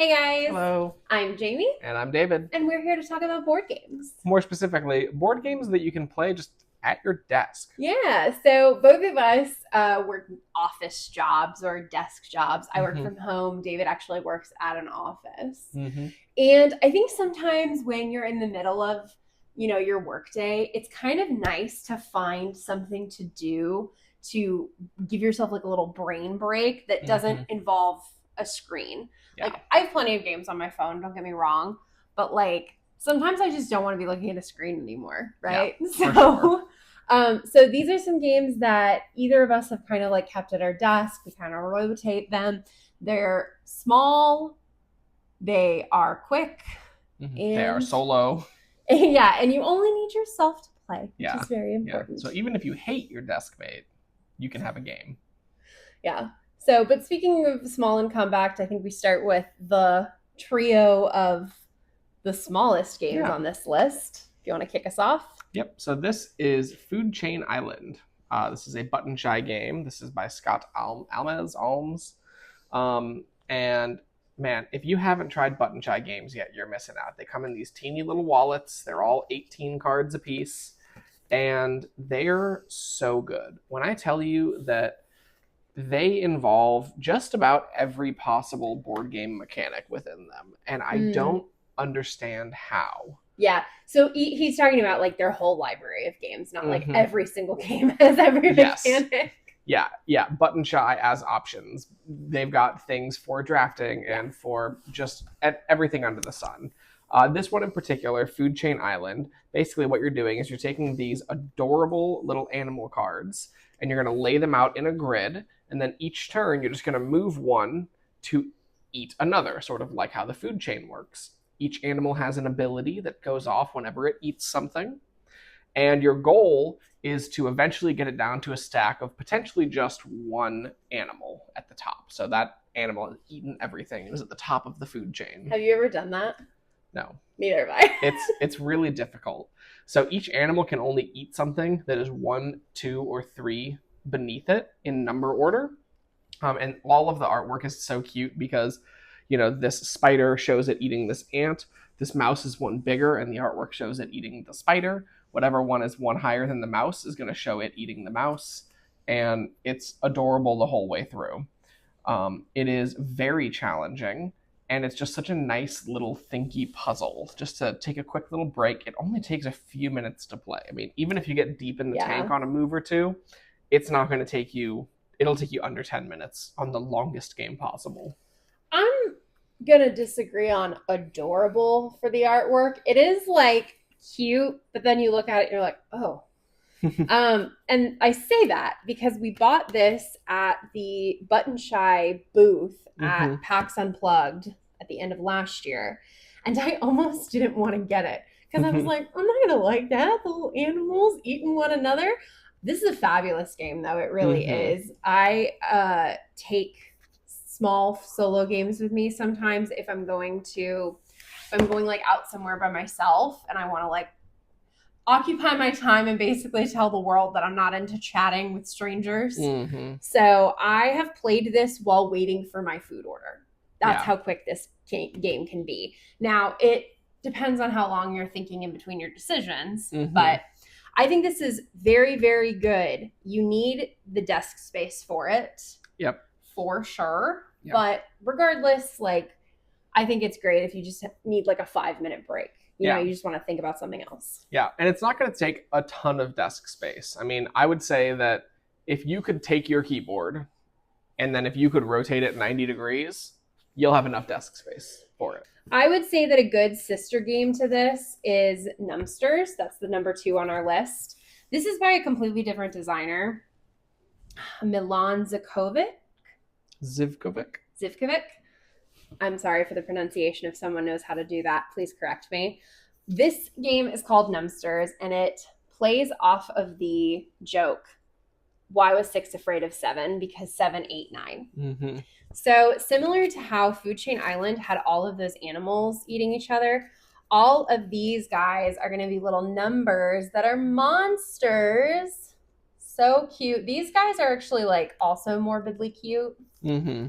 Hey guys, Hello, I'm Jamie, and I'm David. and we're here to talk about board games. More specifically, board games that you can play just at your desk. Yeah, so both of us work office jobs or desk jobs. I work hmm from home. David actually works at an office. hmm And I think sometimes when you're in the middle of, your workday, it's kind of nice to find something to do to give yourself like a little brain break that doesn't hmm involve a screen. Yeah, Like I have plenty of games on my phone, don't get me wrong, but like sometimes I just don't want to be looking at a screen anymore, yeah, right? for sure. So these are some games that either of us have kind of like kept at our desk. We kind of rotate them. They're small, they are quick, They are and solo. yeah, and you only need yourself to play, which Yeah, is very yeah. important. So even if you hate your desk mate, you can have a game. Yeah. So, but speaking of small and compact, I think we start with the trio of the smallest games Yeah. on this list. If you want to kick us off. Yep. So this is Food Chain Island. This is a button shy game. This is by Scott Almes. And man, if you haven't tried button shy games yet, you're missing out. They come in these teeny little wallets. They're all 18 cards apiece, and they're so good. When I tell you that they involve just about every possible board game mechanic within them, and I Mm. don't understand how. Yeah. So he's talking about like their whole library of games, not like hmm every single game has every Yes. mechanic. Yeah. Button shy as options. They've got things for drafting and for just everything under the sun. This one in particular, Food Chain Island, basically what you're doing is you're taking these adorable little animal cards and you're going to lay them out in a grid. And then each turn, you're just going to move one to eat another, sort of like how the food chain works. Each animal has an ability that goes off whenever it eats something. And your goal is to eventually get it down to a stack of potentially just one animal at the top. So that animal has eaten everything and is at the top of the food chain. Have you ever done that? No, Neither have I. it's really difficult. So each animal can only eat something that is one, two, or three beneath it in number order. And all of the artwork is so cute because, this spider shows it eating this ant. This mouse is one bigger, and the artwork shows it eating the spider. Whatever one is one higher than the mouse is going to show it eating the mouse. And it's adorable the whole way through. It is very challenging, and it's just such a nice little thinky puzzle. Just to take a quick little break, it only takes a few minutes to play. I mean, even if you get deep in the Yeah. tank on a move or two, it's not going to take you. It'll take you under 10 minutes on the longest game possible. I'm gonna disagree on adorable for the artwork. It is like cute, but then you look at it and you're like, oh. And I say that because we bought this at the Button Shy booth at hmm PAX Unplugged at the end of last year. And I almost didn't want to get it because I was like, I'm not gonna like that. The little animals eating one another. This is a fabulous game, though. It really hmm is. I take small solo games with me sometimes if I'm going like out somewhere by myself and I want to like occupy my time and basically tell the world that I'm not into chatting with strangers. hmm So I have played this while waiting for my food order. That's Yeah. how quick this game can be. Now, it depends on how long you're thinking in between your decisions, but I think this is very, very good. You need the desk space for it. Yep. For sure. Yep. But regardless, like, I think it's great if you just need like a 5-minute break. You just want to think about something else. Yeah, and it's not going to take a ton of desk space. I mean, I would say that if you could take your keyboard and then if you could rotate it 90 degrees, you'll have enough desk space for it. I would say that a good sister game to this is Numbsters. That's the number 2 on our list. This is by a completely different designer, Milan Zivkovic. I'm sorry for the pronunciation. If someone knows how to do that, please correct me. This game is called Numbsters, and it plays off of the joke, why was 6 afraid of 7? Because 7, 8, 9. Mm-hmm. So similar to how Food Chain Island had all of those animals eating each other, all of these guys are going to be little numbers that are monsters. So cute. These guys are actually like also morbidly cute. Mm-hmm.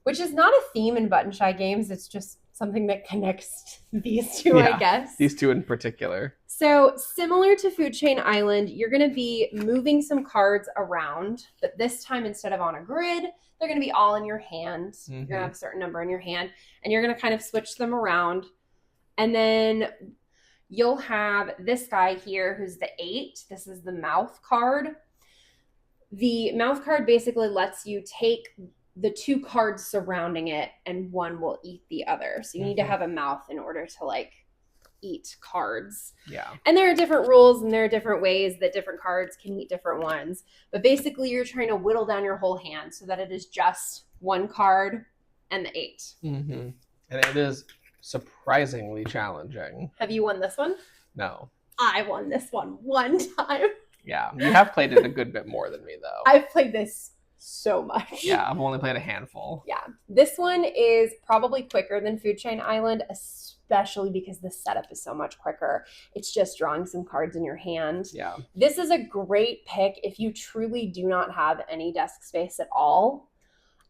which is not a theme in Button Shy games. It's just something that connects these two, I Yeah, guess. these two in particular. So similar to Food Chain Island, you're going to be moving some cards around, but this time instead of on a grid, they're going to be all in your hand. You're going to have a certain number in your hand, and you're going to kind of switch them around. And then you'll have this guy here who's the 8. This is the mouth card. The mouth card basically lets you take the 2 cards surrounding it, and one will eat the other. So you need to have a mouth in order to like eat cards. Yeah. And there are different rules and there are different ways that different cards can eat different ones. But basically you're trying to whittle down your whole hand so that it is just 1 card and the 8. And it is surprisingly challenging. Have you won this one? No. I won this one time. Yeah. You have played it a good bit more than me, though. I've played this so much. Yeah, I've only played a handful. Yeah. This one is probably quicker than Food Chain Island, especially because the setup is so much quicker. It's just drawing some cards in your hand. Yeah. This is a great pick if you truly do not have any desk space at all.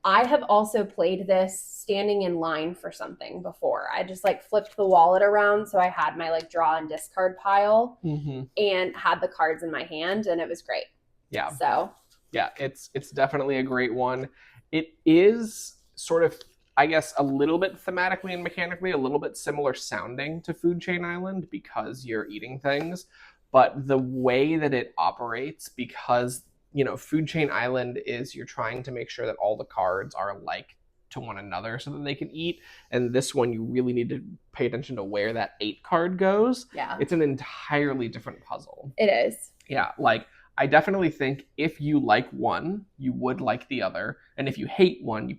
I have also played this standing in line for something before. I just like flipped the wallet around so I had my like draw and discard pile and had the cards in my hand, and it was great. Yeah. So yeah, it's definitely a great one. It is sort of, I guess, a little bit thematically and mechanically a little bit similar sounding to Food Chain Island because you're eating things, but the way that it operates, because you know, Food Chain Island is you're trying to make sure that all the cards are like to one another so that they can eat, and this one you really need to pay attention to where that 8 card goes. Yeah, it's an entirely different puzzle. It is. Yeah, like I definitely think if you like one, you would like the other, and if you hate one, you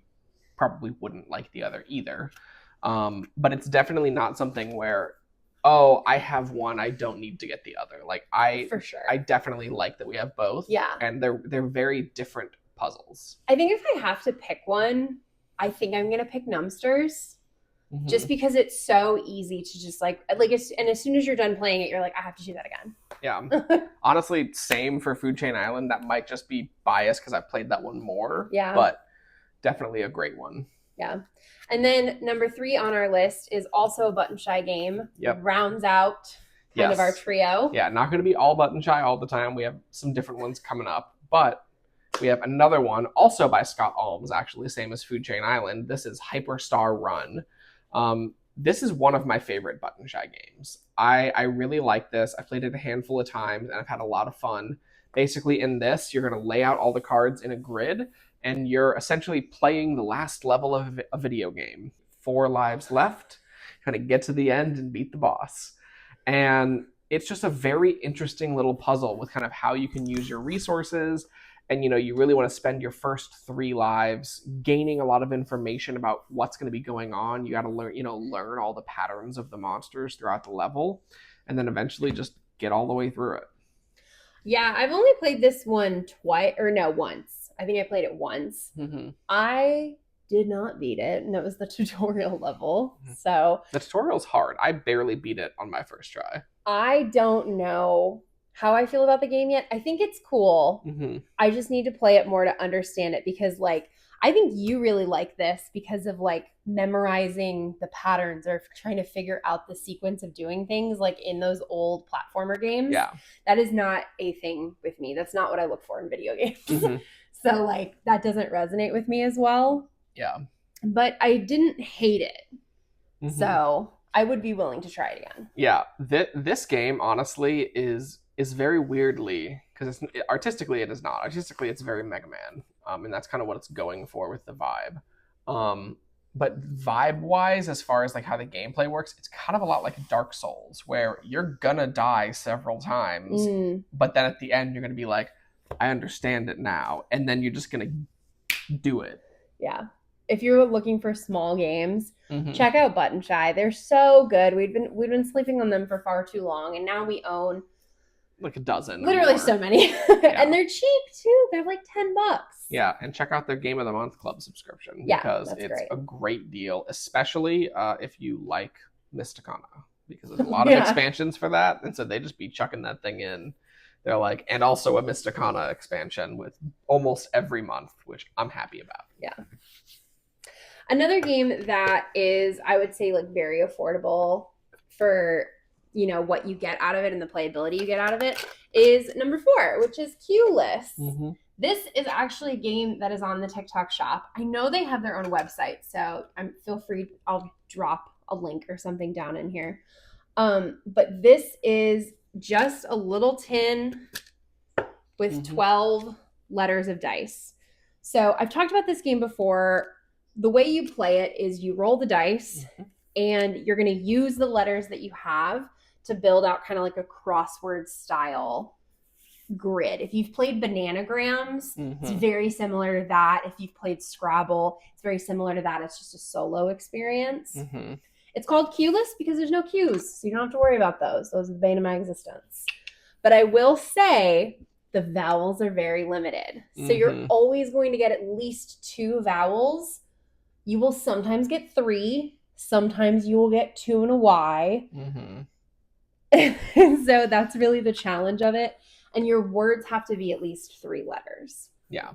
probably wouldn't like the other either. But it's definitely not something where, oh, I have one, I don't need to get the other. Like For sure. I definitely like that we have both. Yeah. And they're very different puzzles. I think if I have to pick one, I think I'm gonna pick Numbsters. Just because it's so easy to just like and as soon as you're done playing it, you're like, I have to do that again. Yeah. Honestly, same for Food Chain Island. That might just be biased because I've played that one more. Yeah. But definitely a great one. Yeah. And then number 3 on our list is also a Button Shy game. Yep. Rounds out kind of our trio. Yeah, not going to be all Button Shy all the time. We have some different ones coming up. But we have another one, also by Scott Almes, actually, same as Food Chain Island. This is Hyperstar Run. This is one of my favorite Button Shy games. I really like this. I played it a handful of times, and I've had a lot of fun. Basically, in this, you're going to lay out all the cards in a grid, and you're essentially playing the last level of a video game. 4 lives left, kind of get to the end and beat the boss. And it's just a very interesting little puzzle with kind of how you can use your resources. And, you know, you really want to spend your first 3 lives gaining a lot of information about what's going to be going on. You got to learn all the patterns of the monsters throughout the level, and then eventually just get all the way through it. Yeah, I've only played this one once. I think I played it once. I did not beat it, and that was the tutorial level. So the tutorial's hard. I barely beat it on my first try. I don't know how I feel about the game yet. I think it's cool. I just need to play it more to understand it, because like I think you really like this because of like memorizing the patterns or trying to figure out the sequence of doing things like in those old platformer games. Yeah. That is not a thing with me. That's not what I look for in video games. So like that doesn't resonate with me as well. Yeah. But I didn't hate it. So I would be willing to try it again. Yeah. This game honestly is very weirdly, because artistically it is not. Artistically it's very Mega Man. And that's kind of what it's going for with the vibe. But vibe-wise, as far as like how the gameplay works, it's kind of a lot like Dark Souls, where you're gonna die several times, but then at the end you're gonna be like, I understand it now, and then you're just gonna do it. Yeah. If you're looking for small games, check out Button Shy. They're so good. We've been sleeping on them for far too long, and now we own like a dozen. Literally so many. And they're cheap too. They're like $10. Yeah, and check out their Game of the Month Club subscription, because it's a great deal, especially if you like Mysticana, because there's a lot of expansions for that, and so they just be chucking that thing in. They're like, and also a Mysticana expansion with almost every month, which I'm happy about. Yeah. Another game that is, I would say, like very affordable for what you get out of it and the playability you get out of it is number 4, which is Q-List. Mm-hmm. This is actually a game that is on the TikTok shop. I know they have their own website, so feel free. I'll drop a link or something down in here. But this is just a little tin with 12 letters of dice. So I've talked about this game before. The way you play it is you roll the dice and you're going to use the letters that you have to build out kind of like a crossword style grid. If you've played Bananagrams, it's very similar to that. If you've played Scrabble, it's very similar to that. It's just a solo experience. It's called Q-List because there's no Q's, so you don't have to worry about those. Those are the bane of my existence. But I will say the vowels are very limited. So you're always going to get at least 2 vowels. You will sometimes get 3. Sometimes you will get 2 and a Y. So that's really the challenge of it. And your words have to be at least 3 letters. Yeah.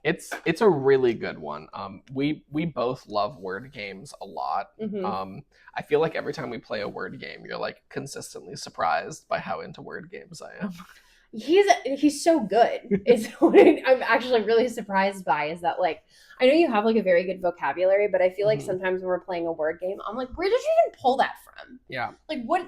It's a really good one. We both love word games a lot. I feel like every time we play a word game, you're like consistently surprised by how into word games I am. He's so good. Is what I'm actually really surprised by is that, like, I know you have like a very good vocabulary, but I feel like sometimes when we're playing a word game, I'm like, where did you even pull that from? Yeah. Like what?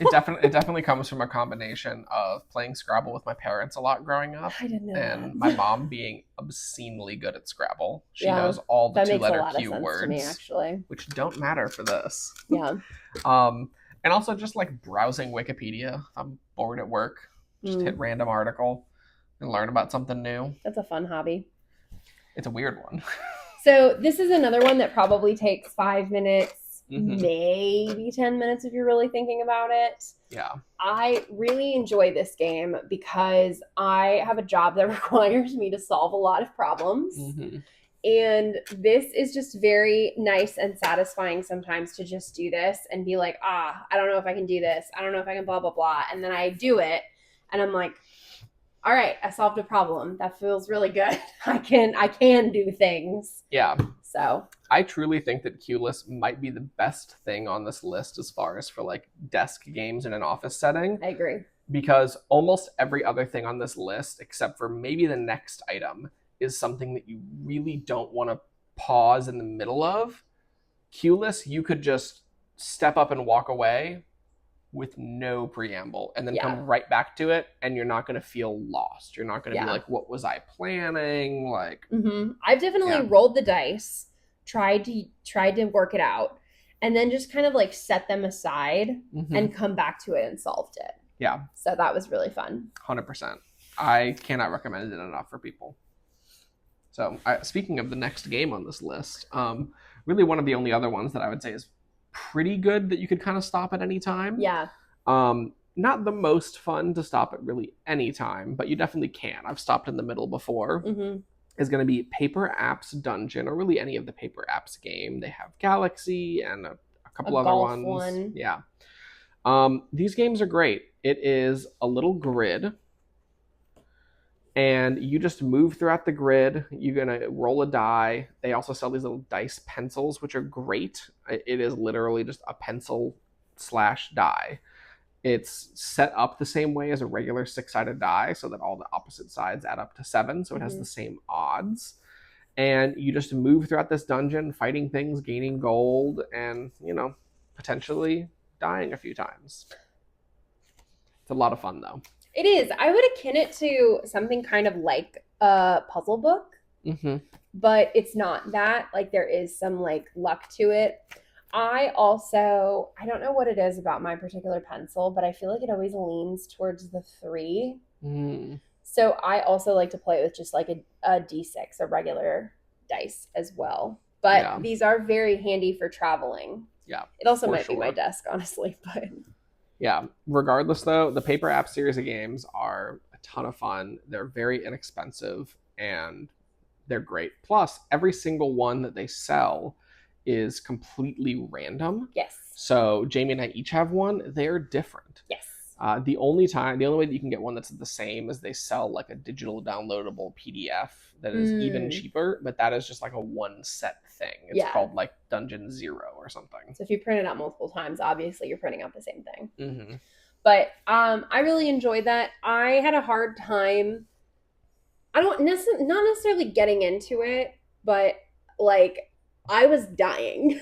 It definitely comes from a combination of playing Scrabble with my parents a lot growing up. I didn't know and that. My mom being obscenely good at Scrabble. She knows all the 2-letter Q words, to me, actually, which don't matter for this. Yeah. And also just like browsing Wikipedia. If I'm bored at work, just hit random article and learn about something new. That's a fun hobby. It's a weird one. So this is another one that probably takes 5 minutes. Maybe 10 minutes if you're really thinking about it. Yeah. I really enjoy this game because I have a job that requires me to solve a lot of problems. And this is just very nice and satisfying sometimes to just do this and be like, I don't know if I can do this. I don't know if I can blah, blah, blah. And then I do it and I'm like, all right, I solved a problem. That feels really good. I can do things. Yeah. So I truly think that Q-List might be the best thing on this list as far as for like desk games in an office setting. I agree. Because almost every other thing on this list, except for maybe the next item, is something that you really don't want to pause in the middle of. Q-List, you could just step up and walk away with no preamble and then come right back to it, and you're not going to feel lost. You're not going to be like, what was I planning? Like, I've definitely rolled the dice, tried to work it out, and then just kind of like set them aside and come back to it and solved it. Yeah. So that was really fun. 100%. I cannot recommend it enough for people. So speaking of the next game on this list, really one of the only other ones that I would say is pretty good that you could kind of stop at any time. Yeah. Not the most fun to stop at really any time, but you definitely can. I've stopped in the middle before. Is going to be Paper Apps Dungeon, or really any of the Paper Apps game. They have Galaxy and a couple other ones. One. Yeah. These games are great. It is a little grid, and you just move throughout the grid. You're going to roll a die. They also sell these little dice pencils, which are great. It is literally just a pencil/die. It's set up the same way as a regular 6-sided die, so that all the opposite sides add up to 7, so it has the same odds. And you just move throughout this dungeon, fighting things, gaining gold, and, potentially dying a few times. It's a lot of fun, though. It is. I would akin it to something kind of like a puzzle book, but it's not that. Like, there is some like luck to it. I don't know what it is about my particular pencil, but I feel like it always leans towards the 3. So I also like to play with just like a D6, a regular dice as well. But these are very handy for traveling. Yeah. It also might be my desk, honestly, but yeah. Regardless, though, the Paper App series of games are a ton of fun. They're very inexpensive and they're great. Plus, every single one that they sell is completely random. Yes. So Jamie and I each have one. They're different. Yes. The only way that you can get one that's the same is they sell like a digital downloadable PDF that is even Mm, cheaper, but that is just like a one set thing. It's yeah. called like Dungeon Zero or something. So if you print it out multiple times, obviously you're printing out the same thing. Mm-hmm. But I really enjoyed that. I had a hard time. I don't not necessarily getting into it, but like I was dying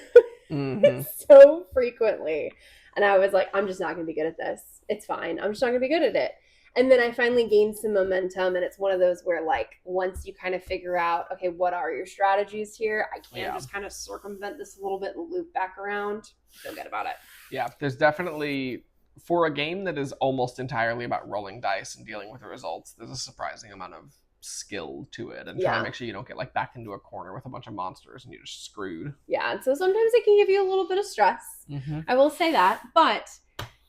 Mm-hmm. so frequently. And I was like, I'm just not going to be good at this. It's fine. I'm just not going to be good at it. And then I finally gained some momentum. And it's one of those where, like, once you kind of figure out, okay, what are your strategies here? I can just kind of circumvent this a little bit and loop back around. Feel good about it. Yeah, there's definitely, for a game that is almost entirely about rolling dice and dealing with the results, there's a surprising amount of skill to it, and trying to make sure you don't get like backed into a corner with a bunch of monsters and you're just screwed. Yeah, and so sometimes it can give you a little bit of stress. Mm-hmm. I will say that, but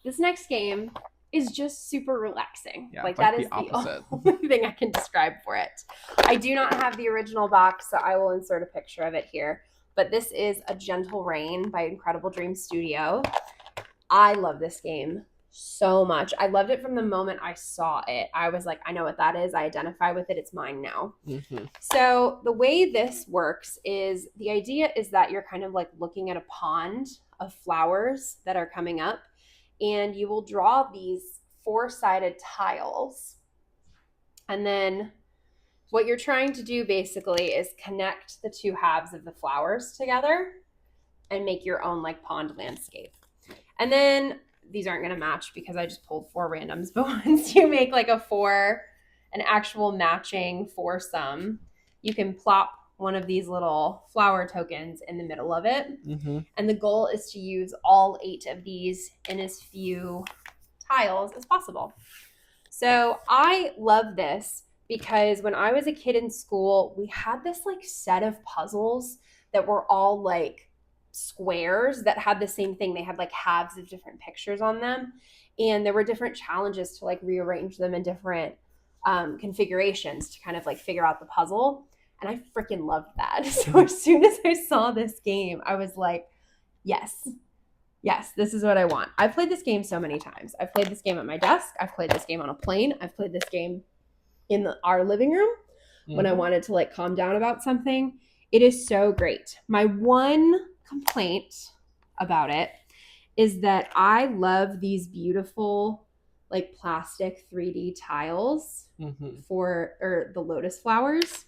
this next game is just super relaxing. Yeah, like that is the only thing I can describe for it. I do not have the original box, so I will insert a picture of it here. But this is A Gentle Rain by Incredible Dream Studio. I love this game so much. I loved it from the moment I saw it. I was like, I know what that is. I identify with it. It's mine now. Mm-hmm. So the way this works is the idea is that you're kind of like looking at a pond of flowers that are coming up, and you will draw these four-sided tiles. And then what you're trying to do basically is connect the two halves of the flowers together and make your own like pond landscape. And then these aren't going to match because I just pulled four randoms, but once you make like an actual matching foursome, you can plop one of these little flower tokens in the middle of it. Mm-hmm. And the goal is to use all 8 of these in as few tiles as possible. So I love this because when I was a kid in school, we had this like set of puzzles that were all like squares that had the same thing. They had like halves of different pictures on them, and there were different challenges to like rearrange them in different configurations to kind of like figure out the puzzle. And I freaking loved that. So as soon as I saw this game, I was like, yes, this is what I want. I've played this game so many times. I've played this game at my desk. I've played this game on a plane. I've played this game in our living room when I wanted to like calm down about something. It is so great. My one complaint about it is that I love these beautiful like plastic 3D tiles for the lotus flowers.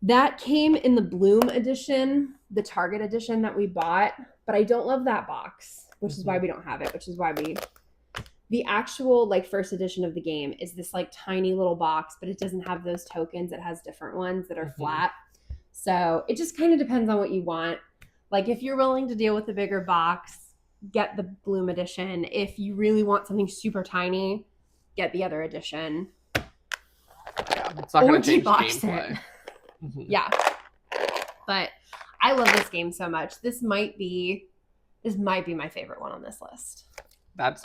That came in the Bloom edition, the Target edition that we bought, but I don't love that box, which is why we don't have it, which is why the actual like first edition of the game is this like tiny little box, but it doesn't have those tokens. It has different ones that are flat. So it just kind of depends on what you want. Like if you're willing to deal with the bigger box, get the Bloom edition. If you really want something super tiny, get the other edition. Yeah, it's not going to change gameplay. Yeah. But I love this game so much. This might be my favorite one on this list. That's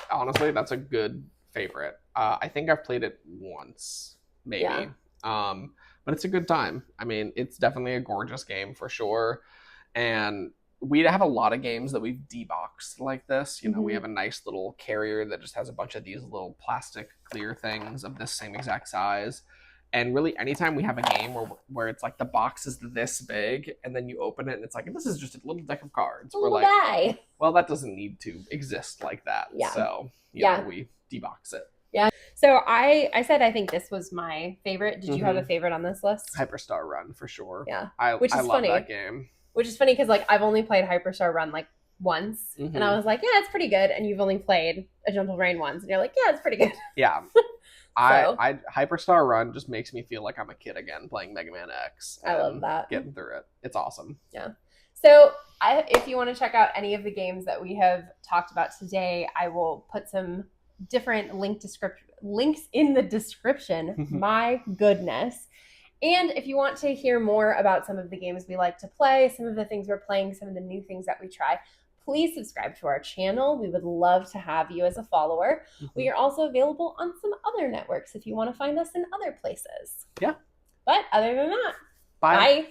a good favorite. I think I've played it once, maybe. Yeah. But it's a good time. I mean, it's definitely a gorgeous game for sure. And we have a lot of games that we've deboxed like this. You know, we have a nice little carrier that just has a bunch of these little plastic clear things of this same exact size. And really, anytime we have a game where it's like the box is this big, and then you open it and it's like, this is just a little deck of cards. We're like, guy. Well, that doesn't need to exist like that. Yeah. So, you know, we debox it. Yeah. So I said I think this was my favorite. Did you have a favorite on this list? Hyperstar Run, for sure. Yeah. I love funny. That game. Which is funny because like I've only played Hyperstar Run like once, and I was like, yeah, it's pretty good. And you've only played A Gentle Rain once, and you're like, yeah, it's pretty good. Yeah. I Hyperstar Run just makes me feel like I'm a kid again playing Mega Man X. I love that. Getting through it. It's awesome. Yeah. So if you want to check out any of the games that we have talked about today, I will put some different links in the description. My goodness. And if you want to hear more about some of the games we like to play, some of the things we're playing, some of the new things that we try, please subscribe to our channel. We would love to have you as a follower. We are also available on some other networks if you want to find us in other places. Yeah. But other than that, bye.